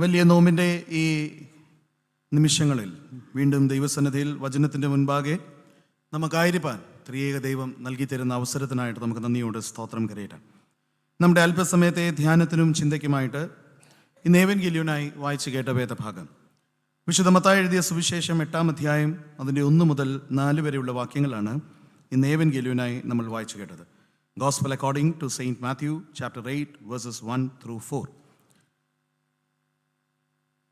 വലിയ നോമ്പിൻ്റെ ഈ നിമിഷങ്ങളിൽ വീണ്ടും ദൈവസന്നിധിയിൽ വചനത്തിൻ്റെ മുൻപാകെ നമുക്കായിരിക്കാൻ ത്രിയേക ദൈവം നൽകി തരുന്ന അവസരത്തിനായിട്ട് നമുക്ക് നന്ദിയോട് സ്തോത്രം കരയറ്റാം. നമ്മുടെ അല്പസമയത്തെ ധ്യാനത്തിനും ചിന്തയ്ക്കുമായിട്ട് ഇന്ന് ഏവൻഗേലിയോനായി വായിച്ചു കേട്ട വേദഭാഗം വിശുദ്ധ മത്തായി എഴുതിയ സുവിശേഷം 8-ാം അധ്യായം അതിൻ്റെ 1 മുതൽ 4 വരെയുള്ള വാക്യങ്ങളാണ് ഇന്ന് ഏവൻഗേലിയോനായി നമ്മൾ വായിച്ചു കേട്ടത്. Gospel according to Saint Matthew, chapter 8, verses 1-4.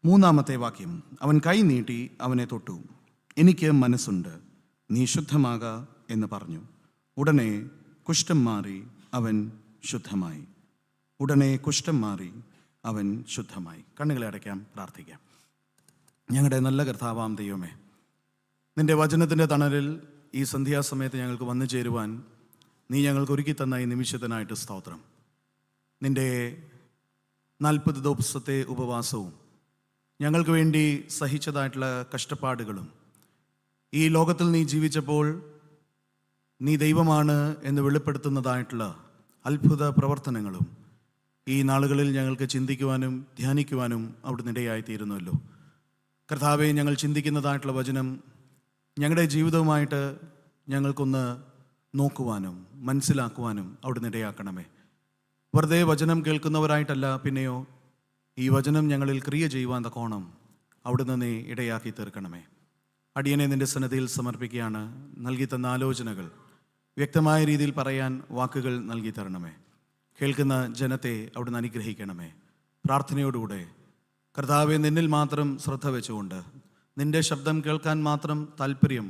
3-ാമത്തെ വാക്യം, അവൻ കൈ നീട്ടി അവനെ തൊട്ടു. എനിക്ക് മനസ്സുണ്ട്, നീ ശുദ്ധമാക എന്ന് പറഞ്ഞു. ഉടനെ കുഷ്ഠം മാറി അവൻ ശുദ്ധമായി. ഉടനെ കുഷ്ഠം മാറി അവൻ ശുദ്ധമായി. കണ്ണുകളെ അടയ്ക്കാം, പ്രാർത്ഥിക്കാം. ഞങ്ങളുടെ നല്ല കർത്താവാം ദൈവമേ, നിൻ്റെ വചനത്തിൻ്റെ തണലിൽ ഈ സന്ധ്യാസമയത്ത് ഞങ്ങൾക്ക് വന്നു ചേരുവാൻ നീ ഞങ്ങൾക്ക് ഒരുക്കി തന്ന ഈ നിമിഷത്തിനായിട്ട് സ്തോത്രം. നിൻ്റെ 40 ദിവസത്തെ ഉപവാസവും ഞങ്ങൾക്ക് വേണ്ടി സഹിച്ചതായിട്ടുള്ള കഷ്ടപ്പാടുകളും ഈ ലോകത്തിൽ നീ ജീവിച്ചപ്പോൾ നീ ദൈവമാണ് എന്ന് വെളിപ്പെടുത്തുന്നതായിട്ടുള്ള അത്ഭുത പ്രവർത്തനങ്ങളും ഈ നാളുകളിൽ ഞങ്ങൾക്ക് ചിന്തിക്കുവാനും ധ്യാനിക്കുവാനും അവിടുന്ന് ഇടയായിത്തീരുന്നുവല്ലോ. കർത്താവെ, ഞങ്ങൾ ചിന്തിക്കുന്നതായിട്ടുള്ള വചനം ഞങ്ങളുടെ ജീവിതവുമായിട്ട് ഞങ്ങൾക്കൊന്ന് നോക്കുവാനും മനസ്സിലാക്കുവാനും അവിടുന്ന് ഇടയാക്കണമേ. വെറുതെ വചനം കേൾക്കുന്നവരായിട്ടല്ല, പിന്നെയോ ഈ വചനം ഞങ്ങളിൽ ക്രിയ ചെയ്യുവാൻ തക്കോണം അവിടുന്ന് നീ ഇടയാക്കി തീർക്കണമേ. അടിയനെ നിൻ്റെ സന്നിധിയിൽ സമർപ്പിക്കുകയാണ്. നൽകി തന്ന ആലോചനകൾ വ്യക്തമായ രീതിയിൽ പറയാൻ വാക്കുകൾ നൽകി തരണമേ. കേൾക്കുന്ന ജനത്തെ അവിടുന്ന് അനുഗ്രഹിക്കണമേ. പ്രാർത്ഥനയോടുകൂടെ കർത്താവെ, നിന്നിൽ മാത്രം ശ്രദ്ധ വെച്ചുകൊണ്ട് നിൻ്റെ ശബ്ദം കേൾക്കാൻ മാത്രം താല്പര്യം,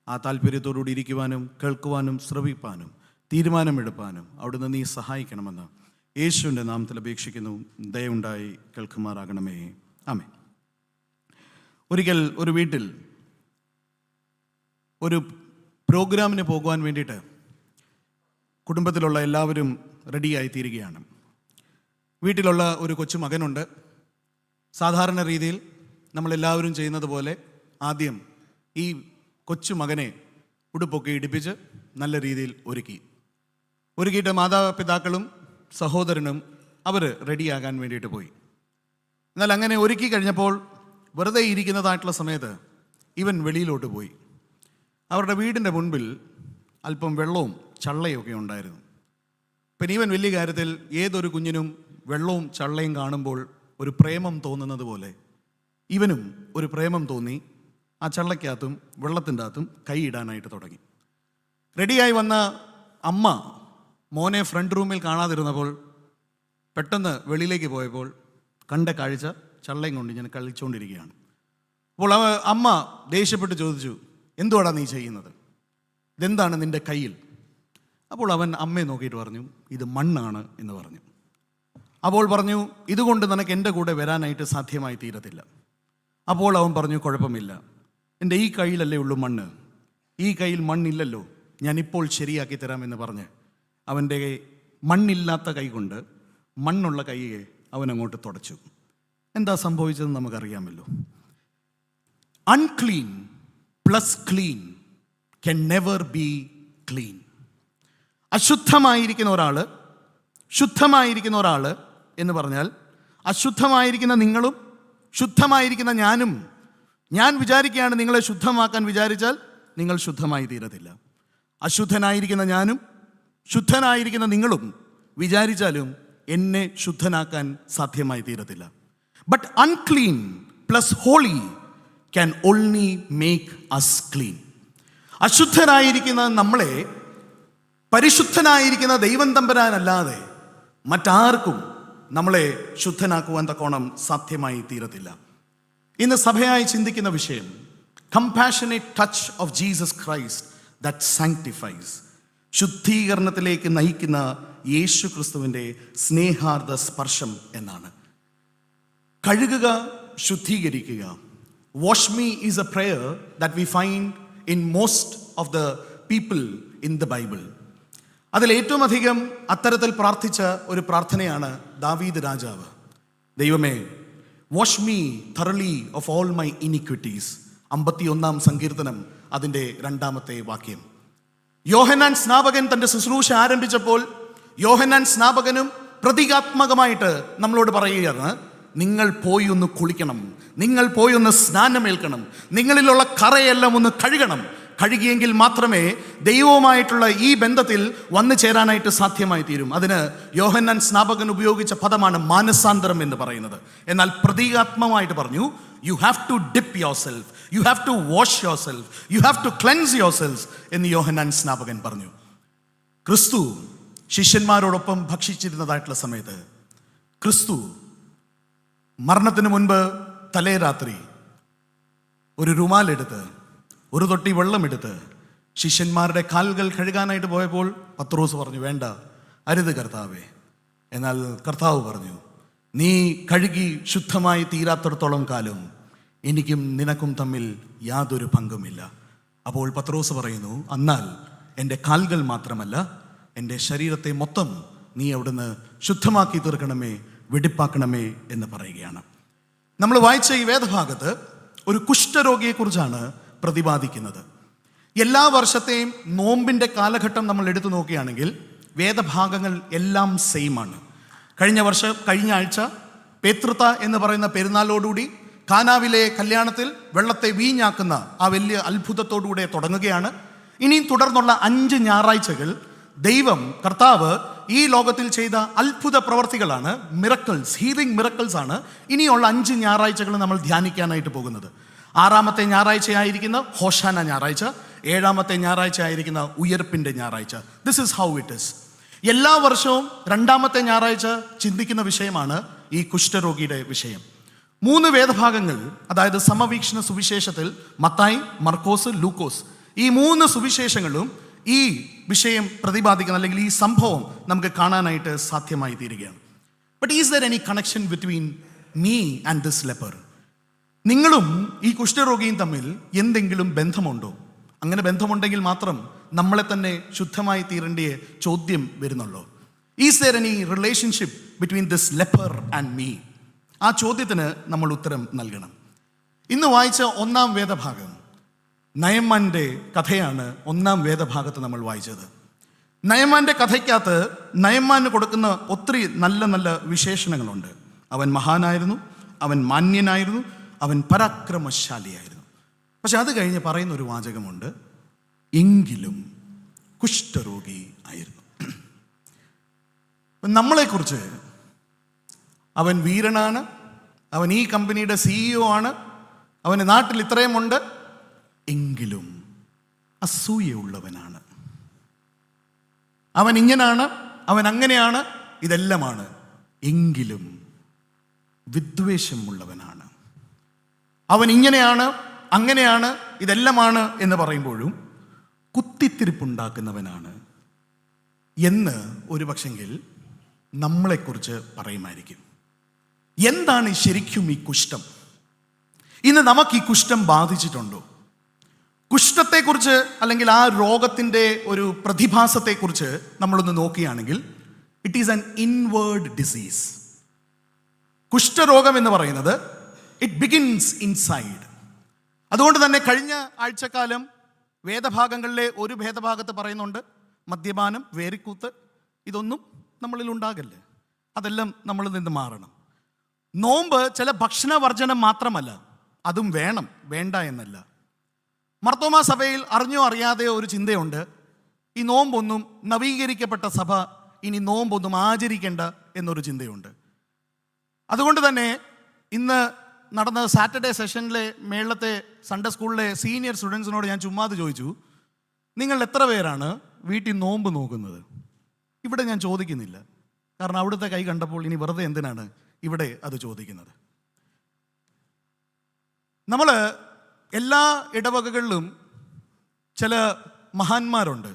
ആ താല്പര്യത്തോടുകൂടി ഇരിക്കുവാനും കേൾക്കുവാനും ശ്രവിപ്പാനും തീരുമാനമെടുപ്പാനും അവിടുന്ന് നീ സഹായിക്കണമെന്ന് യേശുവിൻ്റെ നാമത്തിൽ അപേക്ഷിക്കുന്നു. ദയവുണ്ടായി കേൾക്കുമാറാകണമേ. ആമേൻ. ഒരിക്കൽ ഒരു വീട്ടിൽ ഒരു പ്രോഗ്രാമിന് പോകുവാൻ വേണ്ടിയിട്ട് കുടുംബത്തിലുള്ള എല്ലാവരും റെഡിയായി തീരുകയാണ്. വീട്ടിലുള്ള ഒരു കൊച്ചു മകനുണ്ട്. സാധാരണ രീതിയിൽ നമ്മളെല്ലാവരും ചെയ്യുന്നത് പോലെ ആദ്യം ഈ കൊച്ചു മകനെ ഉടുപ്പൊക്കെ ഇടിപ്പിച്ച് നല്ല രീതിയിൽ ഒരുക്കിയിട്ട് മാതാപിതാക്കളും സഹോദരനും അവർ റെഡിയാകാൻ വേണ്ടിയിട്ട് പോയി. എന്നാൽ അങ്ങനെ ഒരുക്കി കഴിഞ്ഞപ്പോൾ വെറുതെ ഇരിക്കുന്നതായിട്ടുള്ള സമയത്ത് ഇവൻ വെളിയിലോട്ട് പോയി. അവരുടെ വീടിൻ്റെ മുൻപിൽ അല്പം വെള്ളവും ചള്ളയൊക്കെ ഉണ്ടായിരുന്നു. പിന്നെ ഇവൻ വലിയ കാര്യത്തിൽ ഏതൊരു കുഞ്ഞിനും വെള്ളവും ചള്ളയും കാണുമ്പോൾ ഒരു പ്രേമം തോന്നുന്നത് പോലെ ഇവനും ഒരു പ്രേമം തോന്നി. ആ ചള്ളയ്ക്കകത്തും വെള്ളത്തിൻ്റെ അകത്തും കൈയിടാനായിട്ട് തുടങ്ങി. റെഡിയായി വന്ന അമ്മ മോനെ ഫ്രണ്ട് റൂമിൽ കാണാതിരുന്നപ്പോൾ പെട്ടെന്ന് വെളിയിലേക്ക് പോയപ്പോൾ കണ്ട കാഴ്ച ചള്ളയും കൊണ്ട് ഇങ്ങനെ കളിച്ചുകൊണ്ടിരിക്കുകയാണ്. അപ്പോൾ അമ്മ ദേഷ്യപ്പെട്ട് ചോദിച്ചു, എന്തുവാടാ നീ ചെയ്യുന്നത്? ഇതെന്താണ് നിൻ്റെ കയ്യിൽ? അപ്പോൾ അവൻ അമ്മയെ നോക്കിയിട്ട് പറഞ്ഞു, ഇത് മണ്ണാണ് എന്ന് പറഞ്ഞു. അപ്പോൾ പറഞ്ഞു, ഇതുകൊണ്ട് നിനക്ക് എൻ്റെ കൂടെ വരാനായിട്ട് സാധ്യമായി തീരത്തില്ല. അപ്പോൾ അവൻ പറഞ്ഞു, കുഴപ്പമില്ല, എൻ്റെ ഈ കയ്യിലല്ലേ ഉള്ളൂ മണ്ണ്, ഈ കയ്യിൽ മണ്ണില്ലല്ലോ, ഞാനിപ്പോൾ ശരിയാക്കി തരാമെന്ന് പറഞ്ഞ് അവൻ്റെ മണ്ണില്ലാത്ത കൈ കൊണ്ട് മണ്ണുള്ള കൈയെ അവൻ അങ്ങോട്ട് തുടച്ചു. എന്താ സംഭവിച്ചതെന്ന് നമുക്കറിയാമല്ലോ. Unclean plus clean can never be clean. അശുദ്ധമായിരിക്കുന്ന ഒരാൾ എന്ന് പറഞ്ഞാൽ അശുദ്ധമായിരിക്കുന്ന നിങ്ങളും ശുദ്ധമായിരിക്കുന്ന ഞാനും. ഞാൻ വിചാരിക്കുകയാണ് നിങ്ങളെ ശുദ്ധമാക്കാൻ വിചാരിച്ചാൽ നിങ്ങൾ ശുദ്ധമായി തീരത്തില്ല. അശുദ്ധനായിരിക്കുന്ന ഞാനും ശുദ്ധനായിരിക്കുന്ന നിങ്ങളും വിചാരിച്ചാലും എന്നെ ശുദ്ധനാക്കാൻ സാധ്യമായി തീരത്തില്ല. But unclean plus holy can only make us clean. അശുദ്ധനായിരിക്കുന്ന നമ്മളെ പരിശുദ്ധനായിരിക്കുന്ന ദൈവം തമ്പുരാനല്ലാതെ മറ്റാർക്കും നമ്മളെ ശുദ്ധനാക്കുവാൻ തക്കോണം സാധ്യമായി തീരത്തില്ല. ഇന്ന് സഭയായി ചിന്തിക്കുന്ന വിഷയം, compassionate touch of Jesus Christ that sanctifies. ശുദ്ധീകരണത്തിലേക്ക് നയിക്കുന്ന യേശു ക്രിസ്തുവിൻ്റെ സ്നേഹാർദ്ദ സ്പർശം എന്നാണ്. കഴുകുക, ശുദ്ധീകരിക്കുക. Wash me is a prayer that we find in most of the people in the Bible. അതിലേറ്റവും അധികം അത്തരത്തിൽ പ്രാർത്ഥിച്ച ഒരു പ്രാർത്ഥനയാണ് ദാവീദ് രാജാവ്. ദൈവമേ, wash me thoroughly of all my iniquities. 51-ാം സങ്കീർത്തനം അതിൻ്റെ 2-ാമത്തെ വാക്യം. യോഹന്നാൻ സ്നാപകൻ തൻ്റെ ശുശ്രൂഷ ആരംഭിച്ചപ്പോൾ യോഹന്നാൻ സ്നാപകനും പ്രതീകാത്മകമായിട്ട് നമ്മളോട് പറയുകയാണ്, നിങ്ങൾ പോയി ഒന്ന് കുളിക്കണം, നിങ്ങൾ പോയി ഒന്ന് സ്നാനമേൽക്കണം, നിങ്ങളിലുള്ള കറയെല്ലാം ഒന്ന് കഴുകണം. കഴുകിയെങ്കിൽ മാത്രമേ ദൈവവുമായിട്ടുള്ള ഈ ബന്ധത്തിൽ വന്നു ചേരാനായിട്ട് സാധ്യമായി തീരും. അതിന് യോഹന്നാൻ സ്നാപകൻ ഉപയോഗിച്ച പദമാണ് മാനസാന്തരം എന്ന് പറയുന്നത്. എന്നാൽ പ്രതീകാത്മകമായിട്ട് പറഞ്ഞു, you have to dip yourself, you have to wash yourself, you have to cleanse yourself എന്ന് യോഹന്നാൻ സ്നാപകൻ പറഞ്ഞു. ക്രിസ്തു ശിഷ്യന്മാരോടൊപ്പം ഭക്ഷിച്ചിരുന്നതായിട്ടുള്ള സമയത്ത് ക്രിസ്തു മരണത്തിന് മുൻപ് തലേ രാത്രി ഒരു റുമാലെടുത്ത് ഒരു തൊട്ടി വെള്ളമെടുത്ത് ശിഷ്യന്മാരുടെ കാലുകൾ കഴുകാനായിട്ട് പോയപ്പോൾ പത്രോസ് പറഞ്ഞു, വേണ്ട, അരുത് കർത്താവേ. എന്നാൽ കർത്താവ് പറഞ്ഞു, നീ കഴുകി ശുദ്ധമായി തീരാത്തിടത്തോളം കാലം എനിക്കും നിനക്കും തമ്മിൽ യാതൊരു പങ്കുമില്ല. അപ്പോൾ പത്രോസ് പറയുന്നു, എന്നാൽ എൻ്റെ കാലുകൾ മാത്രമല്ല, എൻ്റെ ശരീരത്തെ മൊത്തം നീ അവിടുന്ന് ശുദ്ധമാക്കി തീർക്കണമേ, വെടിപ്പാക്കണമേ എന്ന് പറയുകയാണ്. നമ്മൾ വായിച്ച ഈ വേദഭാഗത്ത് ഒരു കുഷ്ഠരോഗിയെക്കുറിച്ചാണ് പ്രതിപാദിക്കുന്നത്. എല്ലാ വർഷത്തെയും നോമ്പിൻ്റെ കാലഘട്ടം നമ്മൾ എടുത്തു നോക്കുകയാണെങ്കിൽ വേദഭാഗങ്ങൾ എല്ലാം സെയിമാണ്. കഴിഞ്ഞ ആഴ്ച പേതൃത്ത എന്ന് പറയുന്ന പെരുന്നാളോടുകൂടി കാനാവിലെ കല്യാണത്തിൽ വെള്ളത്തെ വീഞ്ഞാക്കുന്ന ആ വലിയ അത്ഭുതത്തോടുകൂടെ തുടങ്ങുകയാണ്. ഇനിയും തുടർന്നുള്ള 5 ഞായറാഴ്ചകൾ ദൈവം കർത്താവ് ഈ ലോകത്തിൽ ചെയ്ത അത്ഭുത പ്രവർത്തികളാണ്, മിറക്കിൾസ്, ഹീലിംഗ് മിറക്കിൾസ് ആണ് ഇനിയുള്ള 5 ഞായറാഴ്ചകൾ നമ്മൾ ധ്യാനിക്കാനായിട്ട് പോകുന്നത്. 6-ാമത്തെ ഞായറാഴ്ചയായിരിക്കുന്ന ഹോശാന ഞായറാഴ്ച, 7-ാമത്തെ ഞായറാഴ്ച ആയിരിക്കുന്ന ഉയർപ്പിൻ്റെ ഞായറാഴ്ച. This is how it is. എല്ലാ വർഷവും 2-ാമത്തെ ഞായറാഴ്ച ചിന്തിക്കുന്ന വിഷയമാണ് ഈ കുഷ്ഠരോഗിയുടെ വിഷയം. 3 വേദഭാഗങ്ങൾ, അതായത് സമവീക്ഷണ സുവിശേഷത്തിൽ മത്തായി, മർക്കോസ്, ലൂക്കോസ്, ഈ 3 സുവിശേഷങ്ങളും ഈ വിഷയം പ്രതിപാദിക്കുന്ന അല്ലെങ്കിൽ ഈ സംഭവം നമുക്ക് കാണാനായിട്ട് സാധ്യമായി തീരുകയാണ്. But is there any connection between me and this leper? നിങ്ങളും ഈ കുഷ്ഠരോഗിയും തമ്മിൽ എന്തെങ്കിലും ബന്ധമുണ്ടോ? അങ്ങനെ ബന്ധമുണ്ടെങ്കിൽ മാത്രം നമ്മളെ തന്നെ ശുദ്ധമായി തീരേണ്ട ചോദ്യം വരുന്നുള്ളൂ. Is there any relationship between this leper and me? ആ ചോദ്യത്തിന് നമ്മൾ ഉത്തരം നൽകണം. ഇന്ന് വായിച്ച 1-ാം വേദഭാഗം നയമാന്റെ കഥയാണ്. 1-ാം വേദഭാഗത്ത് നമ്മൾ വായിച്ചത്. നയമാന്റെ കഥയ്ക്കകത്ത് നയമാന് കൊടുക്കുന്ന ഒത്തിരി നല്ല നല്ല വിശേഷണങ്ങളുണ്ട്. അവൻ മഹാനായിരുന്നു, അവൻ മാന്യനായിരുന്നു, അവൻ പരാക്രമശാലിയായിരുന്നു. പക്ഷെ അത് കഴിഞ്ഞ് പറയുന്ന ഒരു വാചകമുണ്ട്, എങ്കിലും കുഷ്ഠരോഗി ആയിരുന്നു. നമ്മളെക്കുറിച്ച് അവൻ വീരനാണ്, അവൻ ഈ കമ്പനിയുടെ CEO ആണ്, അവന് നാട്ടിൽ ഇത്രയുമുണ്ട്, എങ്കിലും അസൂയുള്ളവനാണ്, അവൻ ഇങ്ങനാണ്, അവൻ അങ്ങനെയാണ്, ഇതെല്ലാമാണ്, എങ്കിലും വിദ്വേഷമുള്ളവനാണ്. അവൻ ഇങ്ങനെയാണ്, അങ്ങനെയാണ്, ഇതെല്ലാമാണ് എന്ന് പറയുമ്പോഴും കുത്തിത്തിരിപ്പുണ്ടാക്കുന്നവനാണ് എന്ന് ഒരു പക്ഷെങ്കിൽ നമ്മളെക്കുറിച്ച് പറയുമായിരിക്കും. എന്താണ് ശരിക്കും ഈ കുഷ്ഠം? ഇന്ന് നമുക്ക് ഈ കുഷ്ഠം ബാധിച്ചിട്ടുണ്ടോ? കുഷ്ഠത്തെക്കുറിച്ച് അല്ലെങ്കിൽ ആ രോഗത്തിൻ്റെ ഒരു പ്രതിഭാസത്തെക്കുറിച്ച് നമ്മളൊന്ന് നോക്കുകയാണെങ്കിൽ it is an inward disease. കുഷ്ഠരോഗം എന്ന് പറയുന്നത് ഇറ്റ് ബിഗിൻസ് ഇൻസൈഡ്. അതുകൊണ്ട് തന്നെ കഴിഞ്ഞ ആഴ്ചക്കാലം വേദഭാഗങ്ങളിലെ ഒരു ഭേദഭാഗത്ത് പറയുന്നുണ്ട്, മദ്യപാനം, വേരിക്കൂത്ത്, ഇതൊന്നും നമ്മളിൽ ഉണ്ടാകല്ലേ, അതെല്ലാം നമ്മളിൽ നിന്ന് മാറണം. നോമ്പ് ചില ഭക്ഷണവർജനം മാത്രമല്ല, അതും വേണം, വേണ്ട എന്നല്ല. മർത്തോമാ സഭയിൽ അറിഞ്ഞോ അറിയാതെയോ ഒരു ചിന്തയുണ്ട്, ഈ നോമ്പൊന്നും നവീകരിക്കപ്പെട്ട സഭ ഇനി നോമ്പൊന്നും ആചരിക്കേണ്ട എന്നൊരു ചിന്തയുണ്ട്. അതുകൊണ്ട് തന്നെ ഇന്ന് നടന്ന സാറ്റർഡേ സെഷനിലെ മേളത്തെ സൺഡേ സ്കൂളിലെ സീനിയർ സ്റ്റുഡൻസിനോട് ഞാൻ ചുമ്മാതെ ചോദിച്ചു, നിങ്ങൾ എത്ര പേരാണ് വീട്ടിൽ നോമ്പ് നോക്കുന്നത്? ഇവിടെ ഞാൻ ചോദിക്കുന്നില്ല, കാരണം അവിടുത്തെ കൈ കണ്ടപ്പോൾ ഇനി വെറുതെ എന്തിനാണ് ഇവിടെ അത് ചോദിക്കുന്നത്. നമ്മൾ എല്ലാ ഇടവകകളിലും ചില മഹാന്മാരുണ്ട്.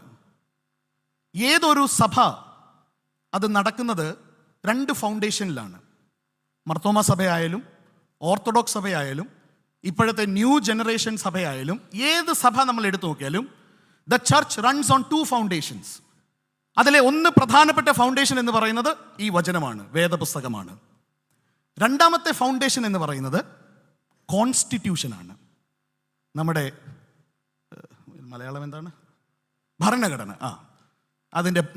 ഏതൊരു സഭ അത് നടക്കുന്നത് 2 ഫൗണ്ടേഷനിലാണ്. മർത്തോമാ സഭയായാലും ഓർത്തഡോക്സ് സഭയായാലും ഇപ്പോഴത്തെ ന്യൂ ജനറേഷൻ സഭയായാലും ഏത് സഭ നമ്മൾ എടുത്തു നോക്കിയാലും the church runs on 2 foundations. അതിലെ ഒന്ന് പ്രധാനപ്പെട്ട ഫൗണ്ടേഷൻ എന്ന് പറയുന്നത് ഈ വചനമാണ്, വേദപുസ്തകമാണ്. 2-ാമത്തെ ഫൗണ്ടേഷൻ എന്ന് പറയുന്നത് കോൺസ്റ്റിറ്റ്യൂഷനാണ്, നമ്മുടെ മലയാളം എന്താണ്, ഭരണഘടന.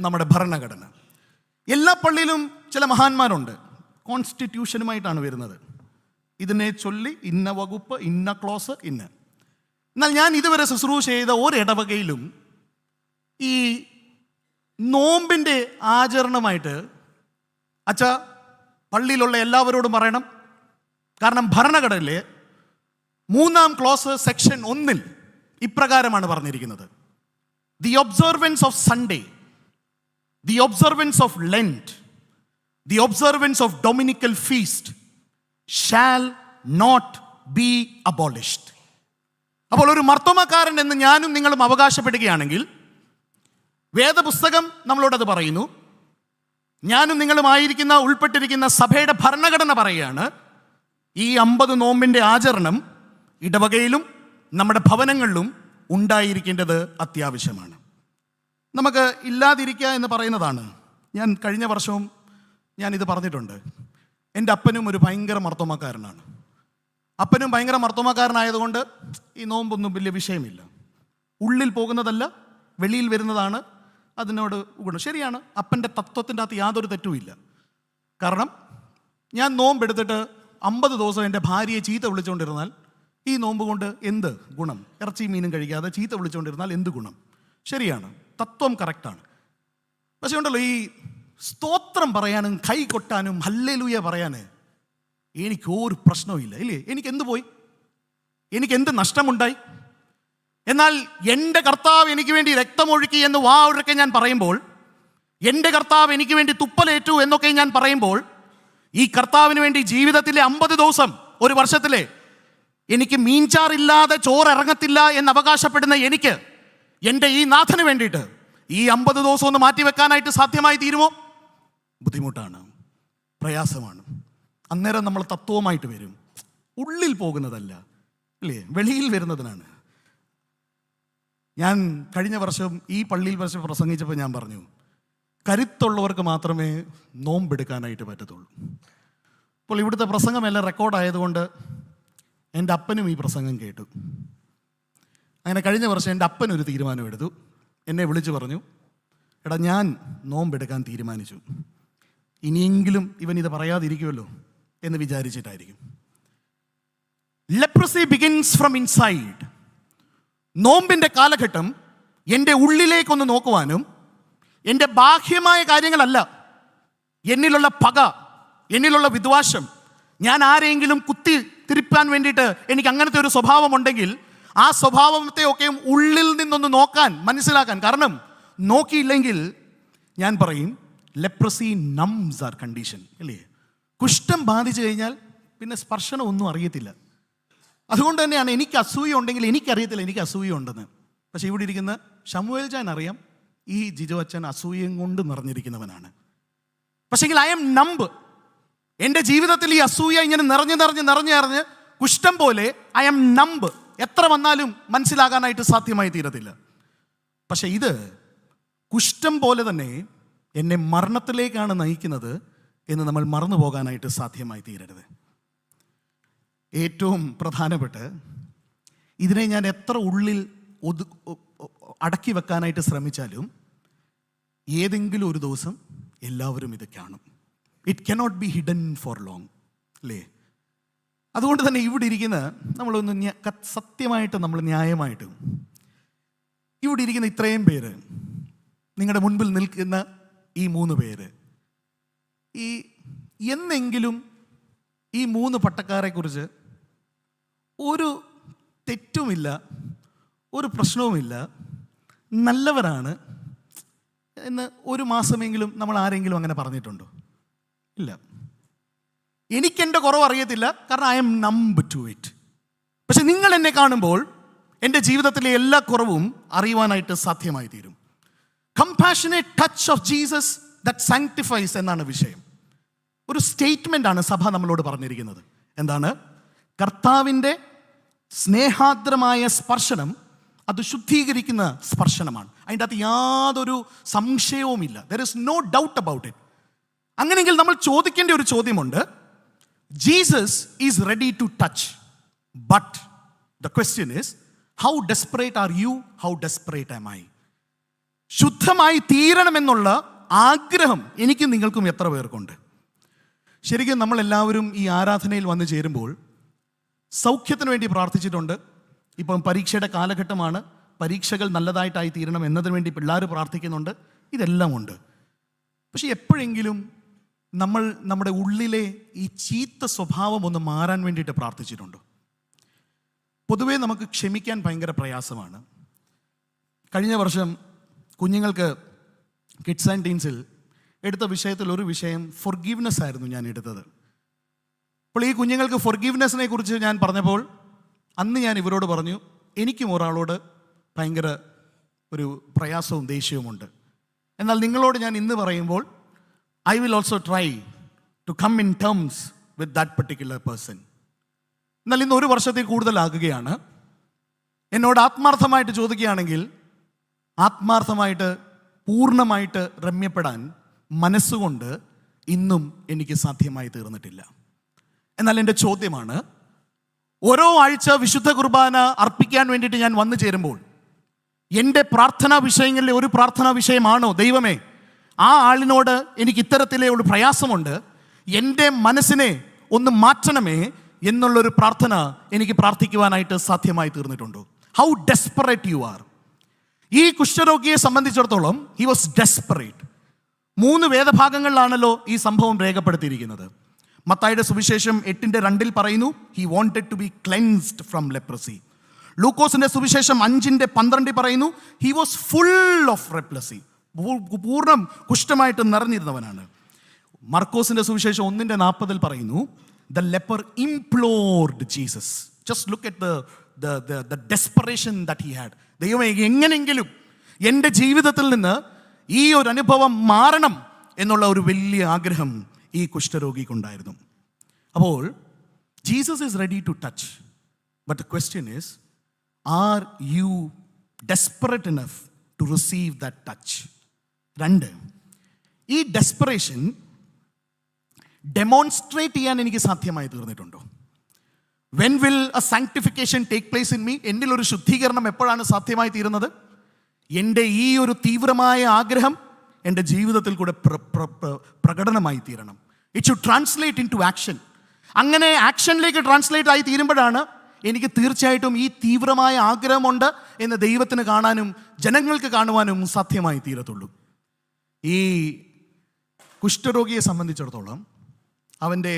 നമ്മുടെ ഭരണഘടന. എല്ലാ പള്ളിയിലും ചില മഹാന്മാരുണ്ട്, കോൺസ്റ്റിറ്റ്യൂഷനുമായിട്ടാണ് വരുന്നത്. ഇതിനെ ചൊല്ലി ഇന്ന വകുപ്പ്, ഇന്ന ക്ലോസ്, ഇന്ന. എന്നാൽ ഞാൻ ഇതുവരെ ശുശ്രൂഷ ചെയ്ത ഒരിടവകയിലും ഈ നോമ്പിൻ്റെ ആചരണമായിട്ട് അച്ഛാ പള്ളിയിലുള്ള എല്ലാവരോടും പറയണം. കാരണം ഭരണഘടനയിലെ 3-ാം ക്ലോസ് സെക്ഷൻ 1 ഇപ്രകാരമാണ് പറഞ്ഞിരിക്കുന്നത്: the observance of Sunday, the observance of Lent, the observance of dominical feast shall not be abolished. അപ്പോൾ ഒരു മർത്തോമക്കാരൻ എന്ന് ഞാനും നിങ്ങളും അവകാശപ്പെടുകയാണെങ്കിൽ വേദപുസ്തകം നമ്മളോടത് പറയുന്നു. ഞാനും നിങ്ങളുമായിരിക്കുന്ന ഉൾപ്പെട്ടിരിക്കുന്ന സഭയുടെ ഭരണഘടന പറയുകയാണ്, ഈ 50 നോമ്പിൻ്റെ ആചരണം ഇടവകയിലും നമ്മുടെ ഭവനങ്ങളിലും ഉണ്ടായിരിക്കേണ്ടത് അത്യാവശ്യമാണ്. നമുക്ക് ഇല്ലാതിരിക്കുക എന്ന് പറയുന്നതാണ്. ഞാൻ കഴിഞ്ഞ വർഷവും ഞാനിത് പറഞ്ഞിട്ടുണ്ട്. എൻ്റെ അപ്പനും ഒരു ഭയങ്കര മർത്തോമക്കാരനാണ്. അപ്പനും ഭയങ്കര മർത്തോമക്കാരനായതുകൊണ്ട് ഈ നോമ്പൊന്നും വലിയ വിഷയമില്ല. ഉള്ളിൽ പോകുന്നതല്ല, വെളിയിൽ വരുന്നതാണ് അതിനോട് ഗുണം. ശരിയാണ്, അപ്പൻ്റെ തത്വത്തിൻ്റെ അകത്ത് യാതൊരു തെറ്റുമില്ല. കാരണം ഞാൻ നോമ്പെടുത്തിട്ട് 50 ദിവസം എൻ്റെ ഭാര്യയെ ചീത്ത വിളിച്ചുകൊണ്ടിരുന്നാൽ ഈ നോമ്പ് കൊണ്ട് എന്ത് ഗുണം? ഇറച്ചി മീനും കഴിക്കാതെ ചീത്ത വിളിച്ചുകൊണ്ടിരുന്നാൽ എന്ത് ഗുണം? ശരിയാണ്, തത്വം കറക്റ്റാണ്. പക്ഷേ ഉണ്ടല്ലോ, ഈ സ്തോത്രം പറയാനും കൈ കൊട്ടാനും ഹല്ലേലൂയ പറയാന് എനിക്കൊരു പ്രശ്നവും ഇല്ല, ഇല്ലേ? എനിക്കെന്ത് പോയി? എനിക്കെന്ത് നഷ്ടമുണ്ടായി? എന്നാൽ എൻ്റെ കർത്താവ് എനിക്ക് വേണ്ടി രക്തമൊഴുക്കി എന്ന് വായൊഴുക്കെ ഞാൻ പറയുമ്പോൾ, എൻ്റെ കർത്താവ് എനിക്ക് വേണ്ടി തുപ്പലേറ്റു എന്നൊക്കെ ഞാൻ പറയുമ്പോൾ, ഈ കർത്താവിന് വേണ്ടി ജീവിതത്തിലെ 50 ദിവസം, ഒരു വർഷത്തിലെ എനിക്ക് മീൻചാറില്ലാതെ ചോറിറങ്ങത്തില്ല എന്ന് അവകാശപ്പെടുന്ന എനിക്ക് എൻ്റെ ഈ നാഥന് വേണ്ടിയിട്ട് ഈ 50 ദിവസം ഒന്ന് മാറ്റിവെക്കാനായിട്ട് സാധ്യമായി തീരുമോ? ബുദ്ധിമുട്ടാണ്, പ്രയാസമാണ്. അന്നേരം നമ്മൾ തത്വമായിട്ട് വരും. ഉള്ളിൽ പോകുന്നതല്ല, അല്ലേ, വെളിയിൽ വരുന്നതിനാണ്. ഞാൻ കഴിഞ്ഞ വർഷം ഈ പള്ളിയിൽ വർഷം പ്രസംഗിച്ചപ്പോൾ ഞാൻ പറഞ്ഞു, കരുത്തുള്ളവർക്ക് മാത്രമേ നോമ്പെടുക്കാനായിട്ട് പറ്റത്തുള്ളൂ. അപ്പോൾ ഇവിടുത്തെ പ്രസംഗമെല്ലാം റെക്കോർഡായതുകൊണ്ട് എൻ്റെ അപ്പനും ഈ പ്രസംഗം കേട്ടു. അങ്ങനെ കഴിഞ്ഞ വർഷം എൻ്റെ അപ്പനൊരു തീരുമാനമെടുത്തു. എന്നെ വിളിച്ചു പറഞ്ഞു, എടാ ഞാൻ നോമ്പെടുക്കാൻ തീരുമാനിച്ചു, ഇനിയെങ്കിലും ഇവനിത് പറയാതിരിക്കുമല്ലോ എന്ന് വിചാരിച്ചിട്ടായിരിക്കും. Leprosy begins from inside. നോമ്പിൻ്റെ കാലഘട്ടം എൻ്റെ ഉള്ളിലേക്കൊന്ന് നോക്കുവാനും, എൻ്റെ ബാഹ്യമായ കാര്യങ്ങളല്ല, എന്നിലുള്ള പക, എന്നിലുള്ള വിദ്വാഷം, ഞാൻ ആരെങ്കിലും കുത്തി തിരിപ്പാൻ വേണ്ടിയിട്ട് എനിക്ക് അങ്ങനത്തെ ഒരു സ്വഭാവമുണ്ടെങ്കിൽ ആ സ്വഭാവത്തെയൊക്കെയും ഉള്ളിൽ നിന്നൊന്ന് നോക്കാൻ, മനസ്സിലാക്കാൻ. കാരണം നോക്കിയില്ലെങ്കിൽ ഞാൻ പറയും ലെപ്രസി നംസ് ആർ കണ്ടീഷൻ, അല്ലേ? കുഷ്ഠം ബാധിച്ചു കഴിഞ്ഞാൽ പിന്നെ സ്പർശനം ഒന്നും അറിയത്തില്ല. അതുകൊണ്ട് തന്നെയാണ് എനിക്ക് അസൂയ ഉണ്ടെങ്കിൽ എനിക്കറിയത്തില്ല എനിക്ക് അസൂയ ഉണ്ടെന്ന്. പക്ഷെ ഇവിടെ ഇരിക്കുന്ന ശമുവേൽ ചാൻ അറിയാം, ഈ ജിജോ അച്ഛൻ അസൂയയും കൊണ്ട് നിറഞ്ഞിരിക്കുന്നവനാണ്. പക്ഷെങ്കിൽ ഐ എം നമ്പ്. എൻ്റെ ജീവിതത്തിൽ ഈ അസൂയ ഇങ്ങനെ നിറഞ്ഞ് കുഷ്ഠം പോലെ ഐ എം നമ്പ്. എത്ര വന്നാലും മനസ്സിലാകാനായിട്ട് സാധ്യമായി തീരത്തില്ല. പക്ഷെ ഇത് കുഷ്ഠം പോലെ തന്നെ എന്നെ മരണത്തിലേക്കാണ് നയിക്കുന്നത് എന്ന് നമ്മൾ മറന്നു പോകാനായിട്ട് സാധ്യമായി തീരരുത്. ഏറ്റവും പ്രധാനപ്പെട്ട് ഇതിനെ ഞാൻ എത്ര ഉള്ളിൽ അടക്കി വെക്കാനായിട്ട് ശ്രമിച്ചാലും ഏതെങ്കിലും ഒരു ദിവസം എല്ലാവരും ഇത് കാണും. It cannot be hidden for long, അല്ലേ? അതുകൊണ്ട് തന്നെ ഇവിടെ ഇരിക്കുന്ന നമ്മളൊന്ന് സത്യമായിട്ട്, നമ്മൾ ന്യായമായിട്ടും ഇവിടെ ഇരിക്കുന്ന ഇത്രയും പേര്, നിങ്ങളുടെ മുൻപിൽ നിൽക്കുന്ന ഈ 3 പേര്, ഈ എന്നെങ്കിലും ഈ 3 പട്ടക്കാരെക്കുറിച്ച് ഒരു തെറ്റുമില്ല, ഒരു പ്രശ്നവുമില്ല, നല്ലവരാണ് എന്ന് ഒരു മാസമെങ്കിലും നമ്മൾ ആരെങ്കിലും അങ്ങനെ പറഞ്ഞിട്ടുണ്ടോ? ഇല്ല. എനിക്കെൻ്റെ കുറവ് അറിയത്തില്ല, കാരണം ഐ എം നമ്പ് ടു ഇറ്റ്. പക്ഷെ നിങ്ങൾ എന്നെ കാണുമ്പോൾ എൻ്റെ ജീവിതത്തിലെ എല്ലാ കുറവും അറിയുവാനായിട്ട് സാധ്യമായി തീരും. Compassionate touch of Jesus that sanctifies എന്നാണ് വിഷയം. ഒരു സ്റ്റേറ്റ്മെൻ്റ് ആണ് സഭ നമ്മളോട് പറഞ്ഞിരിക്കുന്നത്. എന്താണ്? കർത്താവിൻ്റെ സ്നേഹാദ്രമായ സ്പർശനം അത് ശുദ്ധീകരിക്കുന്ന സ്പർശനമാണ്. അതിൻ്റെ അകത്ത് യാതൊരു സംശയവുമില്ല. There is no doubt about it. അങ്ങനെയെങ്കിൽ നമ്മൾ ചോദിക്കേണ്ട ഒരു ചോദ്യമുണ്ട്. Jesus is ready to touch, but the question is how desperate are you, how desperate am I? ശുദ്ധമായി തീരണമെന്നുള്ള ആഗ്രഹം എനിക്കും നിങ്ങൾക്കും എത്ര പേർക്കുണ്ട്? ശരിക്കും നമ്മളെല്ലാവരും ഈ ആരാധനയിൽ വന്നു ചേരുമ്പോൾ സൗഖ്യത്തിന് വേണ്ടി പ്രാർത്ഥിച്ചിട്ടുണ്ട്. ഇപ്പം പരീക്ഷയുടെ കാലഘട്ടമാണ്, പരീക്ഷകൾ നല്ലതായിട്ടായി തീരണം എന്നതിന് വേണ്ടി പിള്ളേർ പ്രാർത്ഥിക്കുന്നുണ്ട്. ഇതെല്ലാം ഉണ്ട്. പക്ഷെ എപ്പോഴെങ്കിലും നമ്മൾ നമ്മുടെ ഉള്ളിലെ ഈ ചീത്ത സ്വഭാവം ഒന്ന് മാറാൻ വേണ്ടിയിട്ട് പ്രാർത്ഥിച്ചിട്ടുണ്ടോ? പൊതുവേ നമുക്ക് ക്ഷമിക്കാൻ ഭയങ്കര പ്രയാസമാണ്. കഴിഞ്ഞ വർഷം കുഞ്ഞുങ്ങൾക്ക് കിഡ്സ് ആൻഡ് ടീൻസിൽ എടുത്ത വിഷയത്തിൽ ഒരു വിഷയം ഫൊർഗീവ്നെസ് ആയിരുന്നു ഞാൻ എടുത്തത്. അപ്പോൾ ഈ കുഞ്ഞുങ്ങൾക്ക് ഫൊർഗീവ്നെസ്സിനെ കുറിച്ച് ഞാൻ പറഞ്ഞപ്പോൾ അന്ന് ഞാൻ ഇവരോട് പറഞ്ഞു, എനിക്കും ഒരാളോട് ഭയങ്കര ഒരു പ്രയാസവും ദേഷ്യവുമുണ്ട്. എന്നാൽ നിങ്ങളോട് ഞാൻ ഇന്ന് പറയുമ്പോൾ I will also try to come in terms with that particular person. എന്നാൽ ഇന്ന് 1 വർഷത്തിൽ കൂടുതലാകുകയാണ്. എന്നോട് ആത്മാർത്ഥമായിട്ട് ചോദിക്കുകയാണെങ്കിൽ ആത്മാർത്ഥമായിട്ട് പൂർണ്ണമായിട്ട് രമ്യപ്പെടാൻ മനസ്സുകൊണ്ട് ഇന്നും എനിക്ക് സാധ്യമായി തീർന്നിട്ടില്ല. എന്നാൽ എൻ്റെ ചോദ്യമാണ്, ഓരോ ആഴ്ച വിശുദ്ധ കുർബാന അർപ്പിക്കാൻ വേണ്ടിയിട്ട് ഞാൻ വന്നു ചേരുമ്പോൾ എൻ്റെ പ്രാർത്ഥനാ വിഷയങ്ങളിലെ ഒരു പ്രാർത്ഥനാ വിഷയമാണോ, ദൈവമേ ആ ആളിനോട് എനിക്ക് ഇത്തരത്തിലെ ഒരു പ്രയാസമുണ്ട്, എൻ്റെ മനസ്സിനെ ഒന്ന് മാറ്റണമേ എന്നുള്ളൊരു പ്രാർത്ഥന എനിക്ക് പ്രാർത്ഥിക്കുവാനായിട്ട് സാധ്യമായി തീർന്നിട്ടുണ്ടോ? How desperate you are. ഈ കുഷ്ഠരോഗിയെ സംബന്ധിച്ചിടത്തോളം ഹി വാസ് ഡെസ്പറേറ്റ്. 3 വേദഭാഗങ്ങളിലാണല്ലോ ഈ സംഭവം രേഖപ്പെടുത്തിയിരിക്കുന്നത്. മത്തായിയുടെ സുവിശേഷം 8:2 പറയുന്നു, he wanted to be cleansed from leprosy. ലൂക്കോസിന്റെ സുവിശേഷം 5:12 പറയുന്നു, he was full of leprosy. പൂർണ്ണം കുഷ്ഠമായിട്ട് നിറഞ്ഞിരുന്നവനാണ്. മർക്കോസിന്റെ സുവിശേഷം 1:40 പറയുന്നു, the leper implored Jesus. Just look at the desperation that he had. ദൈവമേ എങ്ങനെയെങ്കിലും എൻ്റെ ജീവിതത്തിൽ നിന്ന് ഈ ഒരു അനുഭവം മാറണം എന്നുള്ള ഒരു വലിയ ആഗ്രഹം ഈ കുഷ്ഠരോഗിക്കുണ്ടായിരുന്നു. അപ്പോൾ Jesus is ready to touch, but the question is, are you desperate enough to receive that touch? 2, ഈ ഡെസ്പറേഷൻ ഡെമോൺസ്ട്രേറ്റ് ചെയ്യാൻ എനിക്ക് സാധ്യമായി തീർന്നിട്ടുണ്ടോ? When will a sanctification take place in me? എന്നിൽ ഒരു ശുദ്ധീകരണം എപ്പോഴാണ് സാധ്യമായി തീരുന്നത്? എൻ്റെ ഈ ഒരു തീവ്രമായ ആഗ്രഹം എൻ്റെ ജീവിതത്തിൽ കൂടെ പ്രകടനമായി തീരണം. It should translate into action. അങ്ങനെ ആക്ഷനിലേക്ക് ട്രാൻസ്ലേറ്റ് ആയി തീരുമ്പോഴാണ് എനിക്ക് തീർച്ചയായിട്ടും ഈ തീവ്രമായ ആഗ്രഹമുണ്ട് എന്ന് ദൈവത്തിന് കാണാനും ജനങ്ങൾക്ക് കാണുവാനും സാധ്യമായി തീരത്തുള്ളൂ. ഈ കുഷ്ഠരോഗിയെ സംബന്ധിച്ചിടത്തോളം അവൻ്റെ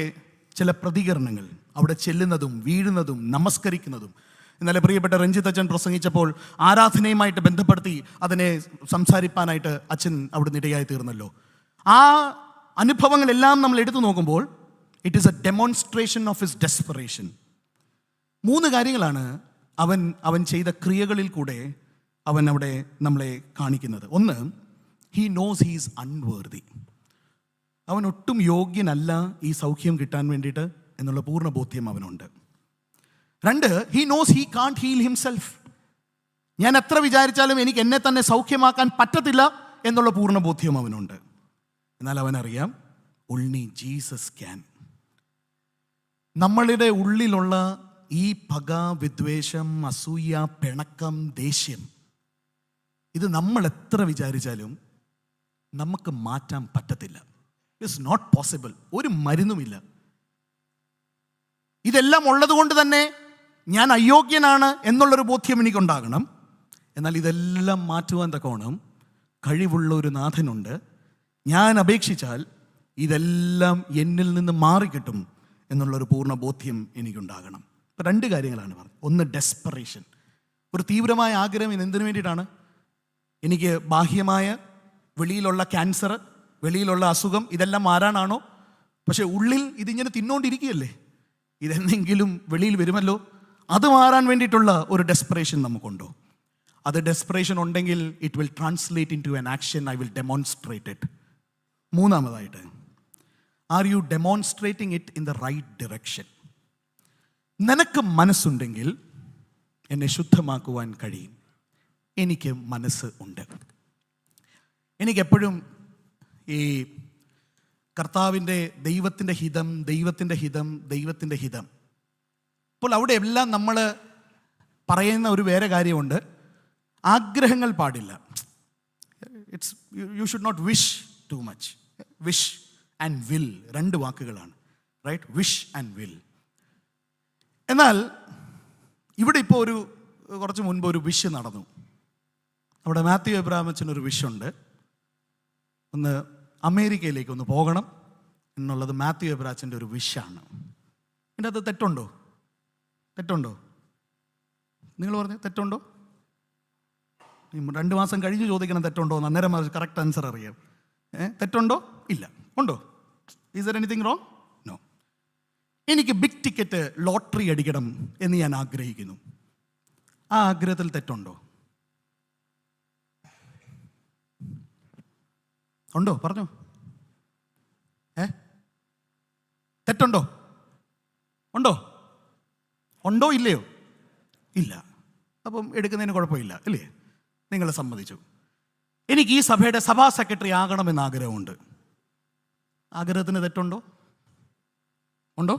ചില പ്രതികരണങ്ങൾ, അവിടെ ചെല്ലുന്നതും വീഴുന്നതും നമസ്കരിക്കുന്നതും, ഇന്നലെ പ്രിയപ്പെട്ട രഞ്ജിത്ത് അച്ഛൻ പ്രസംഗിച്ചപ്പോൾ ആരാധനയുമായിട്ട് ബന്ധപ്പെടുത്തി അതിനെ സംസാരിപ്പാനായിട്ട് അച്ഛൻ അവിടെ ഇടയായി തീർന്നല്ലോ. ആ അനുഭവങ്ങളെല്ലാം നമ്മൾ എടുത്തു നോക്കുമ്പോൾ it is A demonstration of his desperation. 3 കാര്യങ്ങളാണ് അവൻ ചെയ്ത ക്രിയകളിൽ കൂടെ അവൻ അവിടെ നമ്മളെ കാണിക്കുന്നത്. 1, he knows he is unworthy. അവൻ ഒട്ടും യോഗ്യനല്ല ഈ സൗഖ്യം കിട്ടാൻ വേണ്ടിയിട്ട് എന്നുള്ള പൂർണ്ണ ബോധ്യം അവനുണ്ട്. 2, he knows he can't heal himself. ഞാൻ എത്ര വിചാരിച്ചാലും എനിക്ക് എന്നെ തന്നെ സൗഖ്യമാക്കാൻ പറ്റത്തില്ല എന്നുള്ള പൂർണ്ണ ബോധ്യം അവനുണ്ട്. എന്നാൽ അവനറിയാം, only ജീസസ് ക്യാൻ. നമ്മളുടെ ഉള്ളിലുള്ള ഈ പക, വിദ്വേഷം, അസൂയ, പിണക്കം, ദേഷ്യം, ഇത് നമ്മൾ എത്ര വിചാരിച്ചാലും നമുക്ക് മാറ്റാൻ പറ്റത്തില്ല. It's not possible. ഒരു മരുന്നുമില്ല. ഇതെല്ലാം ഉള്ളത് കൊണ്ട് തന്നെ ഞാൻ അയോഗ്യനാണ് എന്നുള്ളൊരു ബോധ്യം എനിക്കുണ്ടാകണം. എന്നാൽ ഇതെല്ലാം മാറ്റുവാൻ തക്കോണം കഴിവുള്ള ഒരു നാഥനുണ്ട്. ഞാൻ അപേക്ഷിച്ചാൽ ഇതെല്ലാം എന്നിൽ നിന്ന് മാറിക്കിട്ടും എന്നുള്ളൊരു പൂർണ്ണ ബോധ്യം എനിക്കുണ്ടാകണം. ഇപ്പം 2 കാര്യങ്ങളാണ് പറഞ്ഞത്. 1, ഡെസ്പറേഷൻ. ഒരു തീവ്രമായ ആഗ്രഹം എന്തിനു വേണ്ടിയിട്ടാണ്? എനിക്ക് ബാഹ്യമായ വെളിയിലുള്ള ക്യാൻസർ, വെളിയിലുള്ള അസുഖം ഇതെല്ലാം മാറാനാണോ? പക്ഷെ ഉള്ളിൽ ഇതിങ്ങനെ തിന്നോണ്ടിരിക്കുകയല്ലേ, ഇതെന്തെങ്കിലും വെളിയിൽ വരുമല്ലോ, അത് മാറാൻ വേണ്ടിയിട്ടുള്ള ഒരു ഡെസ്പറേഷൻ നമുക്കുണ്ടോ? അത് ഡെസ്പറേഷൻ ഉണ്ടെങ്കിൽ it will translate into an action. I will demonstrate it. 3, are you demonstrating it in the right direction? നിനക്ക് മനസ്സുണ്ടെങ്കിൽ എന്നെ ശുദ്ധമാക്കുവാൻ കഴിയും. എനിക്ക് മനസ്സ് ഉണ്ട്. എനിക്കെപ്പോഴും ഈ കർത്താവിൻ്റെ ദൈവത്തിൻ്റെ ഹിതം, ദൈവത്തിൻ്റെ ഹിതം, ദൈവത്തിൻ്റെ ഹിതം. അപ്പോൾ അവിടെ എല്ലാം നമ്മൾ പറയുന്ന ഒരു വേറെ കാര്യമുണ്ട്, ആഗ്രഹങ്ങൾ പാടില്ല. You should not wish too much. Wish and will 2 വാക്കുകളാണ്. റൈറ്റ്? Wish and will. എന്നാൽ ഇവിടെ ഇപ്പോൾ കുറച്ച് മുൻപ് ഒരു വിഷ് നടന്നു. അവിടെ മാത്യു എബ്രഹാമച്ചനൊരു വിഷുണ്ട്. ഒന്ന് അമേരിക്കയിലേക്ക് ഒന്ന് പോകണം എന്നുള്ളത് മാത്യു എബ്രാച്ചൻ്റെ ഒരു വിഷാണ്. ഇതിൻ്റെ അത് തെറ്റുണ്ടോ? നിങ്ങൾ പറഞ്ഞ തെറ്റുണ്ടോ? 2 മാസം കഴിഞ്ഞ് ചോദിക്കണം തെറ്റുണ്ടോ എന്ന്, അന്നേരം കറക്റ്റ് ആൻസർ അറിയാം. തെറ്റുണ്ടോ? ഇല്ല. ഉണ്ടോ? Is there anything wrong? No. എനിക്ക് ബിഗ് ടിക്കറ്റ് ലോട്ടറി അടിക്കണം എന്ന് ഞാൻ ആഗ്രഹിക്കുന്നു. ആ ആഗ്രഹത്തിൽ തെറ്റുണ്ടോ? ഉണ്ടോ? പറഞ്ഞോ. തെറ്റുണ്ടോ? ഉണ്ടോ ഇല്ലയോ? ഇല്ല. അപ്പം എടുക്കുന്നതിന് കുഴപ്പമില്ല അല്ലേ? നിങ്ങൾ സമ്മതിച്ചു. എനിക്ക് ഈ സഭയുടെ സഭാ സെക്രട്ടറി ആകണമെന്ന് ആഗ്രഹമുണ്ട്. ആഗ്രഹത്തിന് തെറ്റുണ്ടോ? ഉണ്ടോ?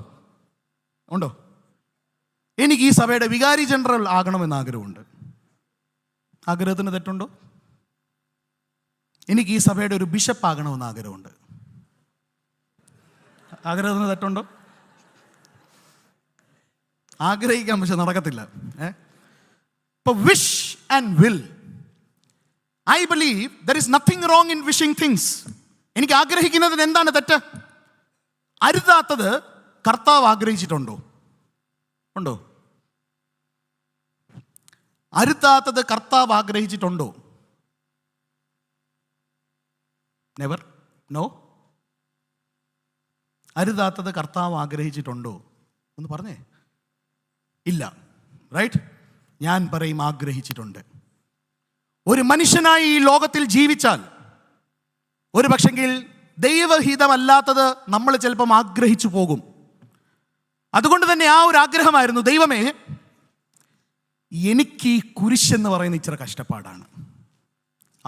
എനിക്ക് ഈ സഭയുടെ വികാരി ജനറൽ ആകണമെന്ന് ആഗ്രഹമുണ്ട്. ആഗ്രഹത്തിന് തെറ്റുണ്ടോ? എനിക്ക് ഈ സഭയുടെ ഒരു ബിഷപ്പ് ആകണമെന്ന് ആഗ്രഹമുണ്ട്. ആഗ്രഹത്തിന് തെറ്റുണ്ടോ? ആഗ്രഹിക്കാം, പക്ഷെ നടക്കത്തില്ല. ഇപ്പൊ wish and will, I believe there is nothing wrong in wishing things. എനിക്ക് ആഗ്രഹിക്കുന്നതിന് എന്താണ് തെറ്റ്? അരുതാത്തത് കർത്താവ് ആഗ്രഹിച്ചിട്ടുണ്ടോ? ഉണ്ടോ? അരുതാത്തത് കർത്താവ് ആഗ്രഹിച്ചിട്ടുണ്ടോ? നെവർ. നോ. അരുതാത്തത് കർത്താവ് ആഗ്രഹിച്ചിട്ടുണ്ടോ? ഒന്ന് പറഞ്ഞേ. ഇല്ല. റൈറ്റ്? ഞാൻ പറയും ആഗ്രഹിച്ചിട്ടുണ്ട്. ഒരു മനുഷ്യനായി ഈ ലോകത്തിൽ ജീവിച്ചാൽ ഒരു പക്ഷെങ്കിൽ ദൈവഹിതമല്ലാത്തത് നമ്മൾ ചിലപ്പം ആഗ്രഹിച്ചു പോകും. അതുകൊണ്ട് തന്നെ ആ ഒരു ആഗ്രഹമായിരുന്നു, ദൈവമേ എനിക്ക് ഈ കുരിശെന്ന് പറയുന്ന ഇച്ചിരി കഷ്ടപ്പാടാണ്.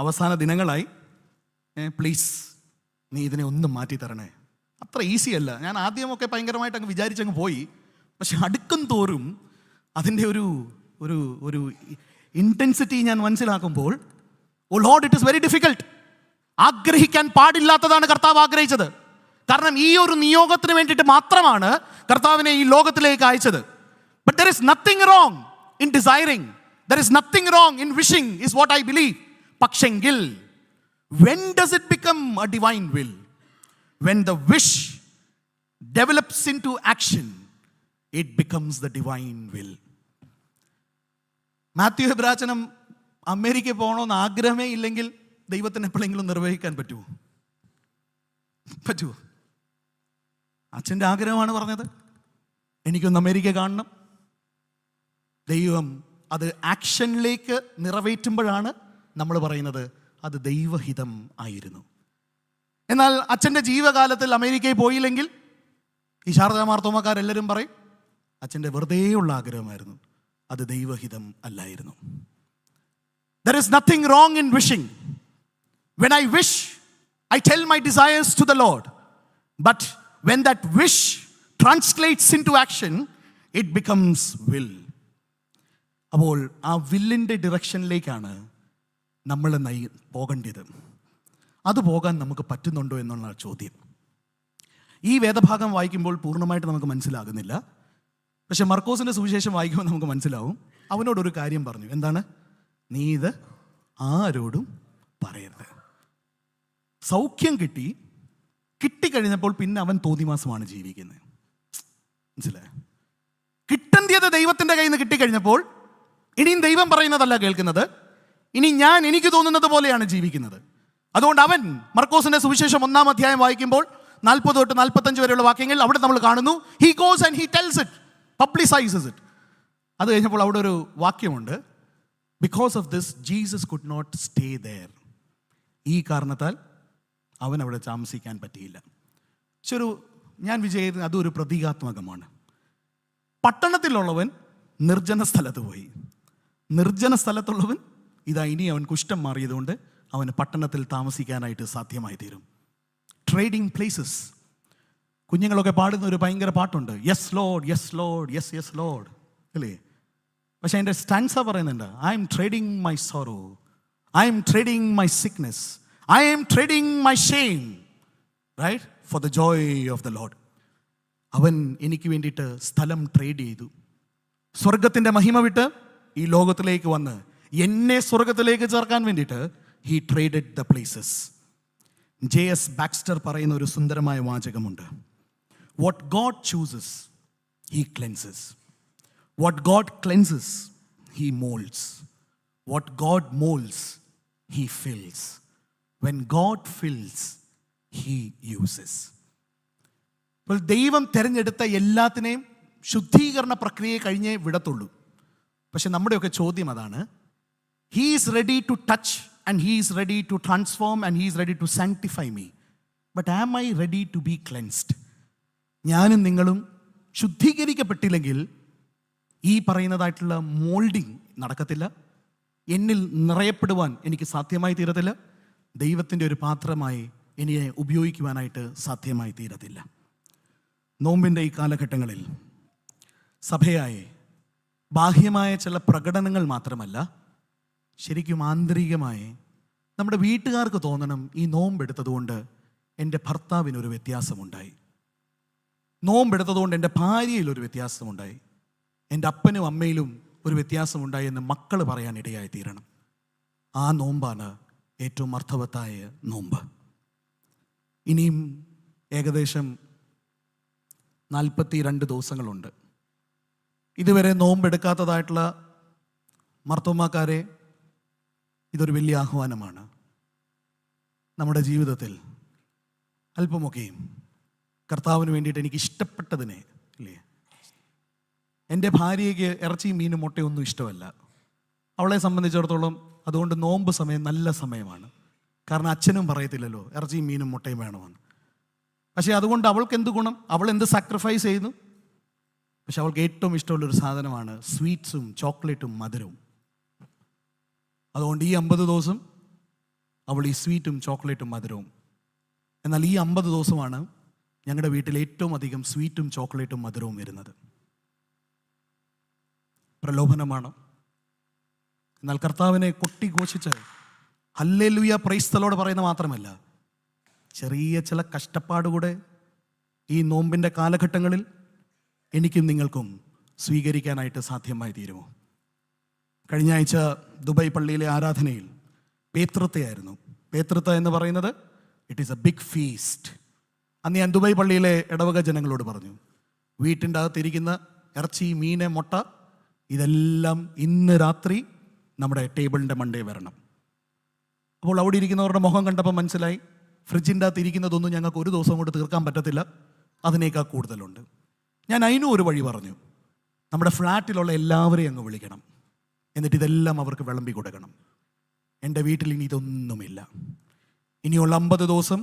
അവസാന ദിനങ്ങളായി പ്ലീസ് നീ ഇതിനെ ഒന്നും മാറ്റി തരണേ. അത്ര ഈസി അല്ല. ഞാൻ ആദ്യമൊക്കെ ഭയങ്കരമായിട്ട് അങ്ങ് വിചാരിച്ചങ്ങ് പോയി. പക്ഷെ അടുക്കും തോറും അതിൻ്റെ ഒരു ഒരു ഒരു ഇൻറ്റൻസിറ്റി ഞാൻ മനസ്സിലാക്കുമ്പോൾ, oh lord, it is very difficult. ആഗ്രഹിക്കാൻ പാടില്ലാത്തതാണ് കർത്താവ് ആഗ്രഹിച്ചത്. കാരണം ഈ ഒരു നിയോഗത്തിന് വേണ്ടിയിട്ട് മാത്രമാണ് കർത്താവിനെ ഈ ലോകത്തിലേക്ക് അയച്ചത്. But there is nothing wrong in desiring, there is nothing wrong in wishing, is what I believe. പക്ഷെങ്കിൽ when does it become a divine will? When the wish develops into action, it becomes the divine will. Mathew എബ്രാച്ചനും അമേരിക്കയിൽ പോകണമെന്ന് ആഗ്രഹമേ ഇല്ലെങ്കിൽ ദൈവത്തിന് എപ്പോഴെങ്കിലും നിർവഹിക്കാൻ പറ്റുമോ? അച്ഛൻ്റെ ആഗ്രഹമാണ് പറഞ്ഞത്, എനിക്കൊന്ന് അമേരിക്ക കാണണം. ദൈവം അത് ആക്ഷനിലേക്ക് നിറവേറ്റുമ്പോഴാണ് നമ്മൾ പറയുന്നത് അത് ദൈവഹിതം ആയിരുന്നു. എന്നാൽ അച്ഛൻ്റെ ജീവകാലത്തിൽ അമേരിക്കയിൽ പോയില്ലെങ്കിൽ ഈ ശാരദാ മാർത്തോമാക്കാരെല്ലാവരും പറയും അച്ഛൻ്റെ വെറുതെയുള്ള ആഗ്രഹമായിരുന്നു, അത് ദൈവഹിതം അല്ലായിരുന്നു. There is nothing wrong in wishing. When I wish, I tell my desires to the Lord. But when that wish translates into action, it becomes will. അപ്പോൾ ആ വില്ലിൻ്റെ ഡിറക്ഷനിലേക്കാണ് നമ്മൾ പോകേണ്ടത്. അത് പോകാൻ നമുക്ക് പറ്റുന്നുണ്ടോ എന്നുള്ള ചോദ്യം. ഈ വേദഭാഗം വായിക്കുമ്പോൾ പൂർണ്ണമായിട്ട് നമുക്ക് മനസ്സിലാകുന്നില്ല. പക്ഷെ മർക്കോസിൻ്റെ സുവിശേഷം വായിക്കുമ്പോൾ നമുക്ക് മനസ്സിലാവും. അവനോടൊരു കാര്യം പറഞ്ഞു. എന്താണ്? നീ ഇത് ആരോടും പറയരുത്. സൗഖ്യം കിട്ടിക്കഴിഞ്ഞപ്പോൾ പിന്നെ അവൻ തോന്നിമാസമാണ് ജീവിക്കുന്നത്. മനസ്സിലായോ? കിട്ടേണ്ടത് ദൈവത്തിൻ്റെ കയ്യിൽ നിന്ന് കിട്ടിക്കഴിഞ്ഞപ്പോൾ ഇനിയും ദൈവം പറയുന്നതല്ല കേൾക്കുന്നത്, ഇനി ഞാൻ എനിക്ക് തോന്നുന്നത് പോലെയാണ് ജീവിക്കുന്നത്. അതുകൊണ്ട് അവൻ മർക്കോസിന്റെ സുവിശേഷം 1-ാം അധ്യായം വായിക്കുമ്പോൾ 40 തൊട്ട് 45 വരെയുള്ള വാക്യങ്ങൾ അവിടെ നമ്മൾ കാണുന്നു. He goes and he tells it, publicises it. അത് കഴിഞ്ഞപ്പോൾ അവിടെ ഒരു വാക്യമുണ്ട്, because of this Jesus could not stay there. ഈ കാരണത്താൽ അവൻ അവിടെ താമസിക്കാൻ പറ്റിയില്ല. പക്ഷെ ഞാൻ വിചാരിക്കുന്നത് അതൊരു പ്രതീകാത്മകമാണ്. പട്ടണത്തിലുള്ളവൻ നിർജ്ജന സ്ഥലത്ത് പോയി. നിർജ്ജന സ്ഥലത്തുള്ളവൻ ഇതാ ഇനി അവൻ കുഷ്ഠം മാറിയതുകൊണ്ട് അവന് പട്ടണത്തിൽ താമസിക്കാനായിട്ട് സാധ്യമായി തീരും. Trading places. കുഞ്ഞുങ്ങളൊക്കെ പാടുന്ന ഒരു ഭയങ്കര പാട്ടുണ്ട്, yes Lord, yes Lord, yes yes Lord അല്ലേ? പക്ഷെ അതിൻ്റെ സ്റ്റാൻസ പറയുന്നുണ്ട്, I'm trading my sorrow, I'm trading my sickness, I'm trading my shame, right, for the joy of the Lord. അവൻ എനിക്ക് വേണ്ടിയിട്ട് സ്ഥലം ട്രേഡ് ചെയ്തു. സ്വർഗത്തിൻ്റെ മഹിമ വിട്ട് ഈ ലോകത്തിലേക്ക് വന്ന് എന്നെ സ്വർഗത്തിലേക്ക് ചേർക്കാൻ വേണ്ടിയിട്ട് he traded the places. JS Baxter പറയുന്ന ഒരു സുന്ദരമായ വാചകമുണ്ട്. What God chooses he cleanses, what God cleanses he moulds, what God moulds he fills, when God fills he uses. അപ്പോൾ ദൈവം തിരഞ്ഞെടുത്ത എല്ലാത്തിനെയും ശുദ്ധീകരണ പ്രക്രിയ കഴിഞ്ഞേ വിടത്തുള്ളൂ. പക്ഷെ നമ്മുടെയൊക്കെ ചോദ്യം അതാണ്. He is ready to touch and he is ready to transform and he is ready to sanctify me, but am I ready to be cleansed? ഞാനും നിങ്ങളും ശുദ്ധീകരിക്കപ്പെട്ടില്ലെങ്കിൽ ഈ പറയുന്നതായിട്ടുള്ള മോൾഡിങ് നടക്കത്തില്ല. എന്നിൽ നിറയപ്പെടുവാൻ എനിക്ക് സാധ്യമായി തീരത്തില്ല. ദൈവത്തിൻ്റെ ഒരു പാത്രമായി എന്നെ ഉപയോഗിക്കുവാനായിട്ട് സാധ്യമായി തീരത്തില്ല. നോമ്പിൻ്റെ ഈ കാലഘട്ടങ്ങളിൽ സഭയായി ബാഹ്യമായ ചില പ്രകടനങ്ങൾ മാത്രമല്ല, ശരിക്കും ആന്തരികമായി നമ്മുടെ വീട്ടുകാർക്ക് തോന്നണം, ഈ നോമ്പെടുത്തതുകൊണ്ട് എൻ്റെ ഭർത്താവിനൊരു വ്യത്യാസമുണ്ടായി, നോമ്പെടുത്തതുകൊണ്ട് എൻ്റെ ഭാര്യയിൽ ഒരു വ്യത്യാസമുണ്ടായി, എൻ്റെ അപ്പനും അമ്മയിലും ഒരു വ്യത്യാസമുണ്ടായി എന്ന് മക്കൾ പറയാൻ ഇടയായി തീരണം. ആ നോമ്പാണ് ഏറ്റവും അർത്ഥവത്തായ നോമ്പ്. ഇനിയും ഏകദേശം 42 ദിവസങ്ങളുണ്ട്. ഇതുവരെ നോമ്പെടുക്കാത്തതായിട്ടുള്ള മർത്തോമാക്കാരെ, ഇതൊരു വലിയ ആഹ്വാനമാണ്. നമ്മുടെ ജീവിതത്തിൽ അല്പമൊക്കെയും കർത്താവിന് വേണ്ടിയിട്ട് എനിക്ക് ഇഷ്ടപ്പെട്ടതിനെ, ഇല്ലേ, എൻ്റെ ഭാര്യയ്ക്ക് ഇറച്ചിയും മീനും മുട്ടയൊന്നും ഇഷ്ടമല്ല. അവളെ സംബന്ധിച്ചിടത്തോളം അതുകൊണ്ട് നോമ്പ് സമയം നല്ല സമയമാണ്. കാരണം അച്ഛനും പറയത്തില്ലല്ലോ ഇറച്ചിയും മീനും മുട്ടയും വേണമെന്ന്. പക്ഷേ അതുകൊണ്ട് അവൾക്ക് എന്ത് ഗുണം? അവൾ എന്ത് സാക്രിഫൈസ് ചെയ്യുന്നു? പക്ഷെ അവൾക്ക് ഏറ്റവും ഇഷ്ടമുള്ളൊരു സാധനമാണ് സ്വീറ്റ്സും ചോക്ലേറ്റും മധുരവും. അതുകൊണ്ട് ഈ 50 ദിവസം അവൾ ഈ സ്വീറ്റും ചോക്ലേറ്റും മധുരവും. എന്നാൽ ഈ 50 ദിവസമാണ് ഞങ്ങളുടെ വീട്ടിൽ ഏറ്റവും അധികം സ്വീറ്റും ചോക്ലേറ്റും മധുരവും വരുന്നത്. പ്രലോഭനമാണ്. എന്നാൽ കർത്താവിനെ കൊട്ടിഘോഷിച്ച് ഹല്ലേലൂയ പ്രൈസ് ദി ലോർഡ് പറയുന്ന മാത്രമല്ല, ചെറിയ ചില കഷ്ടപ്പാടുകൂടെ ഈ നോമ്പിൻ്റെ കാലഘട്ടങ്ങളിൽ എനിക്കും നിങ്ങൾക്കും സ്വീകരിക്കാനായിട്ട് സാധ്യമായി തീരുമോ? കഴിഞ്ഞ ആഴ്ച ദുബായ് പള്ളിയിലെ ആരാധനയിൽ പേതൃത്വയായിരുന്നു. പേതൃത്വ എന്ന് പറയുന്നത് it is a big feast. അന്ന് ഞാൻ ദുബായ് പള്ളിയിലെ ഇടവക ജനങ്ങളോട് പറഞ്ഞു, വീട്ടിൻ്റെ അകത്തിരിക്കുന്ന ഇറച്ചി, മീന്, മുട്ട ഇതെല്ലാം ഇന്ന് രാത്രി നമ്മുടെ ടേബിളിൻ്റെ മണ്ടേ വരണം. അപ്പോൾ അവിടെ ഇരിക്കുന്നവരുടെ മുഖം കണ്ടപ്പോൾ മനസ്സിലായി, ഫ്രിഡ്ജിൻ്റെ അകത്ത് ഇരിക്കുന്നതൊന്നും ഞങ്ങൾക്ക് ഒരു ദിവസം കൊണ്ട് തീർക്കാൻ പറ്റത്തില്ല, അതിനേക്കാൾ കൂടുതലുണ്ട്. ഞാൻ അതിനും ഒരു വഴി പറഞ്ഞു. നമ്മുടെ ഫ്ലാറ്റിലുള്ള എല്ലാവരെയും അങ്ങ് വിളിക്കണം, എന്നിട്ട് ഇതെല്ലാം അവർക്ക് വിളമ്പി കൊടുക്കണം. എൻ്റെ വീട്ടിൽ ഇനി ഇതൊന്നുമില്ല. ഇനിയുള്ള 50 ദിവസം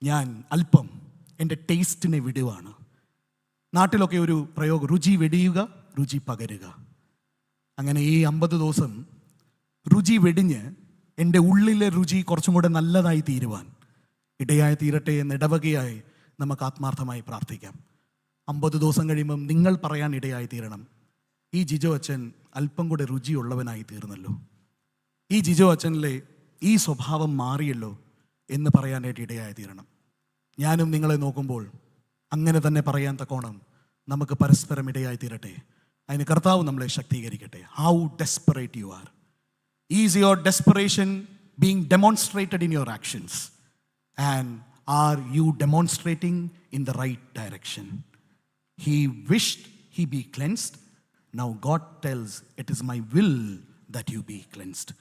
ഞാൻ അല്പം എൻ്റെ ടേസ്റ്റിനെ വിടുവാണ്. നാട്ടിലൊക്കെ ഒരു പ്രയോഗം, രുചി വെടിയുക, രുചി പകരുക. അങ്ങനെ ഈ 50 ദിവസം രുചി വെടിഞ്ഞ് എൻ്റെ ഉള്ളിലെ രുചി കുറച്ചും കൂടെ നല്ലതായി തീരുവാൻ ഇടയായി തീരട്ടെ എന്ന് ഇടവകയായി നമുക്ക് ആത്മാർത്ഥമായി പ്രാർത്ഥിക്കാം. 50 ദിവസം കഴിയുമ്പം നിങ്ങൾ പറയാൻ ഇടയായി തീരണം, ഈ ജിജോ അച്ഛൻ അല്പം കൂടെ രുചിയുള്ളവനായി തീർന്നല്ലോ, ഈ ജിജോ അച്ഛനിലെ ഈ സ്വഭാവം മാറിയല്ലോ എന്ന് പറയാനായിട്ട് ഇടയായി തീരണം. ഞാനും നിങ്ങളെ നോക്കുമ്പോൾ അങ്ങനെ തന്നെ പറയാൻ തക്കോണം നമുക്ക് പരസ്പരം ഇടയായി തീരട്ടെ. അതിന് കർത്താവ് നമ്മളെ ശക്തീകരിക്കട്ടെ. How desperate you are. Is your desperation being demonstrated in your actions? And are you demonstrating in the right direction? He wished he be cleansed. Now God tells, it is my will that you be cleansed.